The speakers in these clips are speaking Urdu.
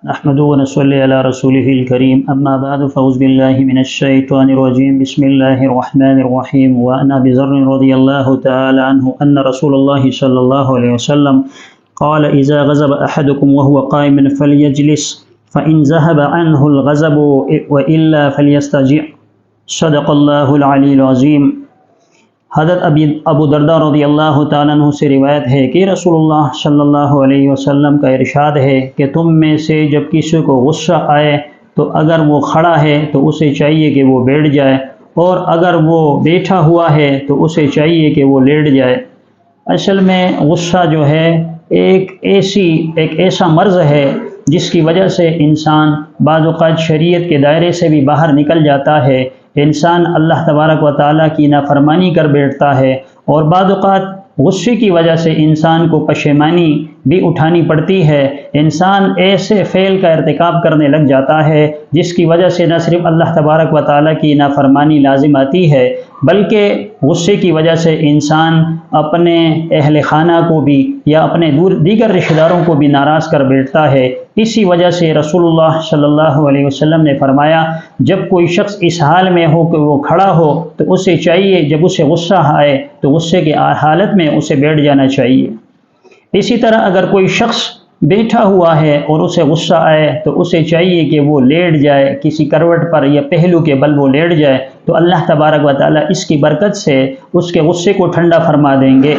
نحمده ونصلي على رسوله الكريم أما بعد فأعوذ بالله من الشيطان الرجيم بسم الله الرحمن الرحيم وعن أبي ذر رضي الله تعالى عنه أن رسول الله صلى الله عليه وسلم قال إذا غضب أحدكم وهو قائم فليجلس فإن ذهب عنه الغضب وإلا فليسترجع صدق الله العلي العظيم۔ حضرت ابو درداء رضی اللہ تعالیٰ عنہ سے روایت ہے کہ رسول اللہ صلی اللہ علیہ وسلم کا ارشاد ہے کہ تم میں سے جب کسی کو غصہ آئے تو اگر وہ کھڑا ہے تو اسے چاہیے کہ وہ بیٹھ جائے، اور اگر وہ بیٹھا ہوا ہے تو اسے چاہیے کہ وہ لیٹ جائے۔ اصل میں غصہ جو ہے ایک ایسا مرض ہے جس کی وجہ سے انسان بعض اوقات شریعت کے دائرے سے بھی باہر نکل جاتا ہے، انسان اللہ تبارک و تعالیٰ کی نافرمانی کر بیٹھتا ہے، اور بعض اوقات غصے کی وجہ سے انسان کو پشیمانی بھی اٹھانی پڑتی ہے، انسان ایسے فعل کا ارتکاب کرنے لگ جاتا ہے جس کی وجہ سے نہ صرف اللہ تبارک و تعالیٰ کی نافرمانی لازم آتی ہے بلکہ غصے کی وجہ سے انسان اپنے اہل خانہ کو بھی یا اپنے دیگر رشتہ داروں کو بھی ناراض کر بیٹھتا ہے۔ اسی وجہ سے رسول اللہ صلی اللہ علیہ وسلم نے فرمایا جب کوئی شخص اس حال میں ہو کہ وہ کھڑا ہو تو اسے چاہیے جب اسے غصہ آئے تو غصے کی حالت میں اسے بیٹھ جانا چاہیے۔ اسی طرح اگر کوئی شخص بیٹھا ہوا ہے اور اسے غصہ آئے تو اسے چاہیے کہ وہ لیٹ جائے، کسی کروٹ پر یا پہلو کے بل وہ لیٹ جائے، تو اللہ تبارک و تعالیٰ اس کی برکت سے اس کے غصے کو ٹھنڈا فرما دیں گے۔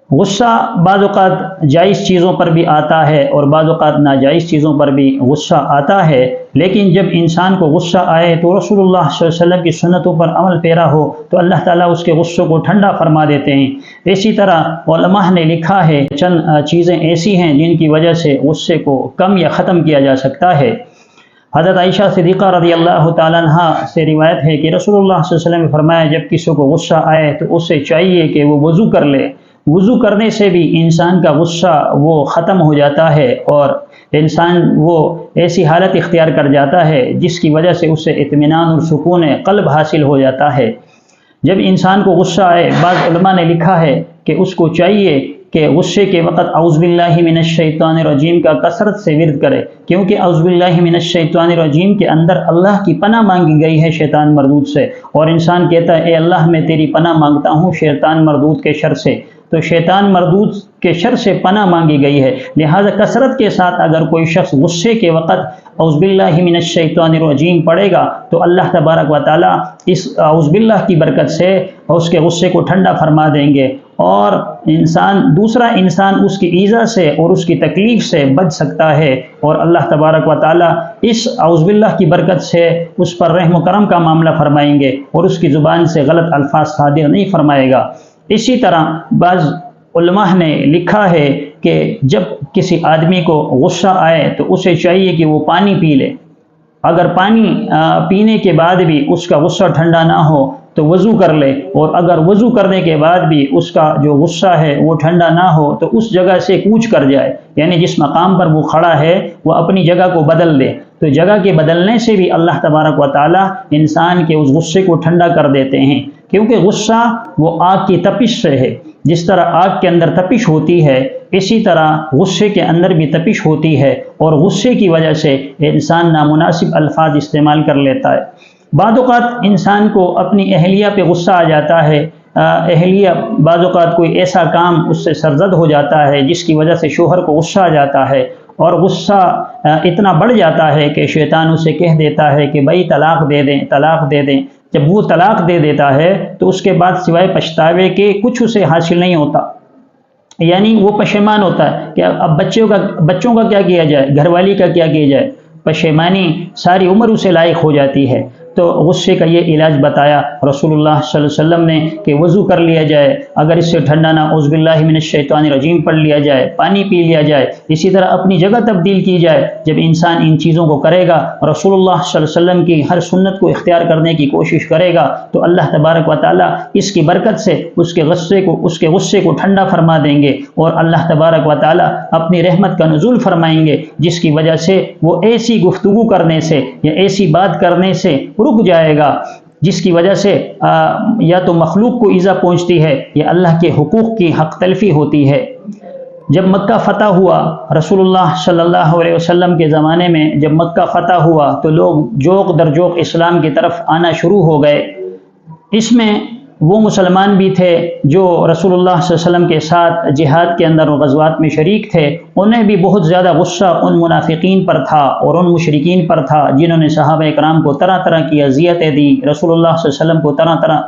غصہ بعض اوقات جائز چیزوں پر بھی آتا ہے اور بعض اوقات ناجائز چیزوں پر بھی غصہ آتا ہے، لیکن جب انسان کو غصہ آئے تو رسول اللہ صلی اللہ علیہ وسلم کی سنتوں پر عمل پیرا ہو تو اللہ تعالیٰ اس کے غصوں کو ٹھنڈا فرما دیتے ہیں۔ اسی طرح علماء نے لکھا ہے چند چیزیں ایسی ہیں جن کی وجہ سے غصے کو کم یا ختم کیا جا سکتا ہے۔ حضرت عائشہ صدیقہ رضی اللہ تعالیٰ عنہ سے روایت ہے کہ رسول اللہ صلی اللہ علیہ وسلم نے فرمایا جب کسی کو غصہ آئے تو اسے چاہیے کہ وہ وضو کر لے، وضو کرنے سے بھی انسان کا غصہ وہ ختم ہو جاتا ہے اور انسان وہ ایسی حالت اختیار کر جاتا ہے جس کی وجہ سے اسے اطمینان اور سکون قلب حاصل ہو جاتا ہے۔ جب انسان کو غصہ آئے بعض علماء نے لکھا ہے کہ اس کو چاہیے کہ غصے کے وقت اعوذ باللہ من الشیطان الرجیم کا کثرت سے ورد کرے، کیونکہ اعوذ باللہ من الشیطان الرجیم کے اندر اللہ کی پناہ مانگی گئی ہے شیطان مردود سے، اور انسان کہتا ہے اے اللہ میں تیری پناہ مانگتا ہوں شیطان مردود کے شر سے، تو شیطان مردود کے شر سے پناہ مانگی گئی ہے۔ لہذا کثرت کے ساتھ اگر کوئی شخص غصے کے وقت اعوذ باللہ من الشیطان الرجیم پڑھے گا تو اللہ تبارک و تعالیٰ اس اعوذ باللہ کی برکت سے اس کے غصے کو ٹھنڈا فرما دیں گے، اور دوسرا انسان اس کی ایذا سے اور اس کی تکلیف سے بچ سکتا ہے، اور اللہ تبارک و تعالیٰ اس اعوذ باللہ کی برکت سے اس پر رحم و کرم کا معاملہ فرمائیں گے اور اس کی زبان سے غلط الفاظ صادر نہیں فرمائے گا۔ اسی طرح بعض علماء نے لکھا ہے کہ جب کسی آدمی کو غصہ آئے تو اسے چاہیے کہ وہ پانی پی لے، اگر پانی پینے کے بعد بھی اس کا غصہ ٹھنڈا نہ ہو تو وضو کر لے، اور اگر وضو کرنے کے بعد بھی اس کا جو غصہ ہے وہ ٹھنڈا نہ ہو تو اس جگہ سے کوچ کر جائے، یعنی جس مقام پر وہ کھڑا ہے وہ اپنی جگہ کو بدل دے، تو جگہ کے بدلنے سے بھی اللہ تبارک و تعالیٰ انسان کے اس غصے کو ٹھنڈا کر دیتے ہیں، کیونکہ غصہ وہ آگ کی تپش سے ہے، جس طرح آگ کے اندر تپش ہوتی ہے اسی طرح غصے کے اندر بھی تپش ہوتی ہے، اور غصے کی وجہ سے انسان نامناسب الفاظ استعمال کر لیتا ہے۔ بعض اوقات انسان کو اپنی اہلیہ پہ غصہ آ جاتا ہے، اہلیہ بعض اوقات کوئی ایسا کام اس سے سرزد ہو جاتا ہے جس کی وجہ سے شوہر کو غصہ آ جاتا ہے، اور غصہ اتنا بڑھ جاتا ہے کہ شیطان اسے کہہ دیتا ہے کہ بھائی طلاق دے دیں طلاق دے دیں۔ جب وہ طلاق دے دیتا ہے تو اس کے بعد سوائے پچھتاوے کے کچھ اسے حاصل نہیں ہوتا، یعنی وہ پشیمان ہوتا ہے کہ اب بچوں کا کیا کیا جائے، گھر والی کا کیا کیا جائے، پشیمانی ساری عمر اسے لائق ہو جاتی ہے۔ تو غصے کا یہ علاج بتایا رسول اللہ صلی اللہ علیہ وسلم نے کہ وضو کر لیا جائے، اگر اس سے ٹھنڈا نہ اعوذ باللہ من الشیطان الرجیم پڑھ لیا جائے، پانی پی لیا جائے، اسی طرح اپنی جگہ تبدیل کی جائے۔ جب انسان ان چیزوں کو کرے گا، رسول اللہ صلی اللہ علیہ وسلم کی ہر سنت کو اختیار کرنے کی کوشش کرے گا، تو اللہ تبارک و تعالیٰ اس کی برکت سے اس کے غصے کو ٹھنڈا فرما دیں گے، اور اللہ تبارک و تعالیٰ اپنی رحمت کا نزول فرمائیں گے، جس کی وجہ سے وہ ایسی گفتگو کرنے سے یا ایسی بات کرنے سے رک جائے گا جس کی وجہ سے یا تو مخلوق کو ایذا پہنچتی ہے یا اللہ کے حقوق کی حق تلفی ہوتی ہے۔ جب مکہ فتح ہوا، رسول اللہ صلی اللہ علیہ وسلم کے زمانے میں جب مکہ فتح ہوا تو لوگ جوق در جوق اسلام کی طرف آنا شروع ہو گئے۔ اس میں وہ مسلمان بھی تھے جو رسول اللہ صلی اللہ علیہ وسلم کے ساتھ جہاد کے اندر غزوات میں شریک تھے، انہیں بھی بہت زیادہ غصہ ان منافقین پر تھا اور ان مشرکین پر تھا جنہوں نے صحابہ اکرام کو طرح طرح کی اذیتیں دی، رسول اللہ صلی اللہ علیہ وسلم کو طرح طرح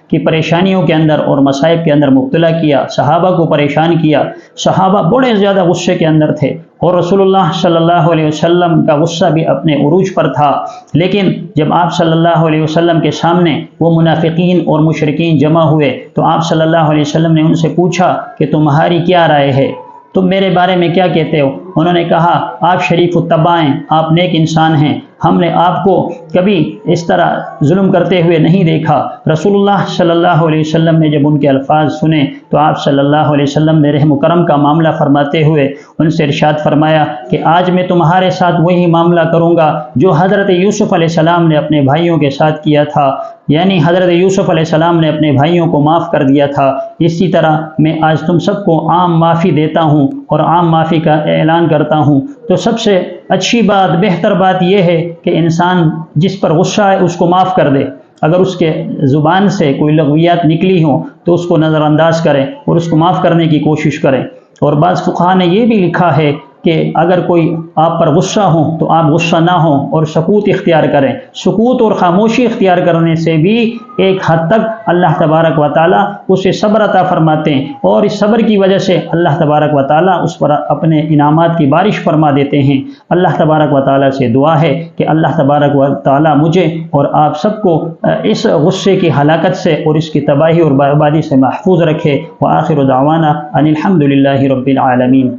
کی پریشانیوں کے اندر اور مصائب کے اندر مبتلا کیا، صحابہ کو پریشان کیا۔ صحابہ بڑے زیادہ غصے کے اندر تھے اور رسول اللہ صلی اللہ علیہ وسلم کا غصہ بھی اپنے عروج پر تھا، لیکن جب آپ صلی اللہ علیہ وسلم کے سامنے وہ منافقین اور مشرکین جمع ہوئے تو آپ صلی اللہ علیہ وسلم نے ان سے پوچھا کہ تمہاری کیا رائے ہے، تم میرے بارے میں کیا کہتے ہو؟ انہوں نے کہا آپ شریف الطبع ہیں، آپ نیک انسان ہیں، ہم نے آپ کو کبھی اس طرح ظلم کرتے ہوئے نہیں دیکھا۔ رسول اللہ صلی اللہ علیہ وسلم نے جب ان کے الفاظ سنے تو آپ صلی اللہ علیہ وسلم نے رحم و کرم کا معاملہ فرماتے ہوئے ان سے ارشاد فرمایا کہ آج میں تمہارے ساتھ وہی معاملہ کروں گا جو حضرت یوسف علیہ السلام نے اپنے بھائیوں کے ساتھ کیا تھا، یعنی حضرت یوسف علیہ السلام نے اپنے بھائیوں کو معاف کر دیا تھا، اسی طرح میں آج تم سب کو عام معافی دیتا ہوں اور عام معافی کا اعلان کرتا ہوں۔ تو سب سے اچھی بات، بہتر بات یہ ہے کہ انسان جس پر غصہ ہے اس کو معاف کر دے، اگر اس کے زبان سے کوئی لغویات نکلی ہوں تو اس کو نظر انداز کریں اور اس کو معاف کرنے کی کوشش کریں۔ اور بعض فقہا نے یہ بھی لکھا ہے کہ اگر کوئی آپ پر غصہ ہو تو آپ غصہ نہ ہوں اور سکوت اختیار کریں۔ سکوت اور خاموشی اختیار کرنے سے بھی ایک حد تک اللہ تبارک و تعالیٰ اسے صبر عطا فرماتے ہیں، اور اس صبر کی وجہ سے اللہ تبارک و تعالیٰ اس پر اپنے انعامات کی بارش فرما دیتے ہیں۔ اللہ تبارک و تعالیٰ سے دعا ہے کہ اللہ تبارک و تعالیٰ مجھے اور آپ سب کو اس غصے کی ہلاکت سے اور اس کی تباہی اور بربادی سے محفوظ رکھے۔ وآخر دعوانا ان الحمد للہ رب العالمین۔